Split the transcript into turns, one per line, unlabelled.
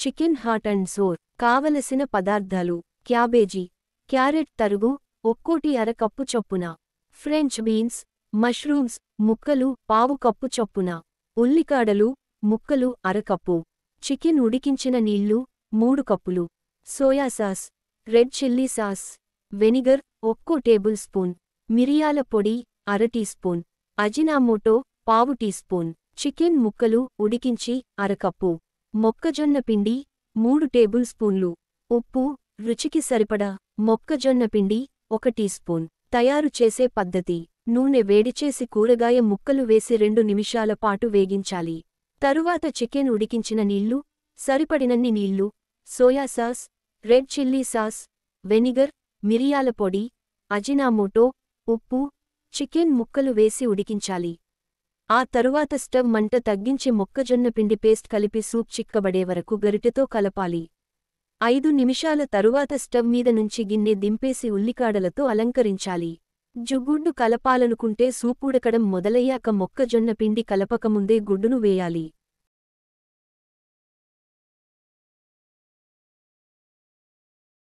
Chicken hot and sour. కావలసిన పదార్థాలు: cabbage, carrot తరుగు ఒక్కోటి అర కప్పు చొప్పున, ఫ్రెంచ్ బీన్స్, మష్రూమ్స్ ముక్కలు పావు కప్పు చొప్పున, ఉల్లికాడలు ముక్కలు అరకప్పు, చికెన్ ఉడికించిన నీళ్లు 3 కప్పులు, soya sauce, red chilli sauce, vinegar ఒక్కో టేబుల్ స్పూన్, మిరియాల పొడి అర టీ స్పూన్, అజినామోటో పావు టీ స్పూన్, చికెన్ ముక్కలు ఉడికించి అరకప్పు, మొక్కజొన్న పిండి 3 టేబుల్ స్పూన్లు, ఉప్పు రుచికి సరిపడా, మొక్కజొన్న పిండి 1 టీ స్పూన్. తయారు చేసే పద్ధతి: నూనె వేడిచేసి కూరగాయ ముక్కలు వేసి 2 నిమిషాల పాటు వేగించాలి. తరువాత చికెన్ ఉడికించిన నీళ్లు, సరిపడినన్ని నీళ్లు, soya sauce, red chilli sauce, vinegar, మిరియాల పొడి, అజినామోటో, ఉప్పు, చికెన్ ముక్కలు వేసి ఉడికించాలి. ఆ తరువాత స్టవ్ మంట తగ్గించి మొక్కజొన్న పిండి పేస్ట్ కలిపి సూప్ చిక్కబడే వరకు గరిటెతో కలపాలి. 5 నిమిషాల తరువాత స్టవ్ మీద నుంచి గిన్నె దింపేసి ఉల్లికాడలతో అలంకరించాలి. గుడ్డు కలపాలనుకుంటే సూపుడకడం మొదలయ్యాక మొక్కజొన్న పిండి కలపకముందే గుడ్డును వేయాలి.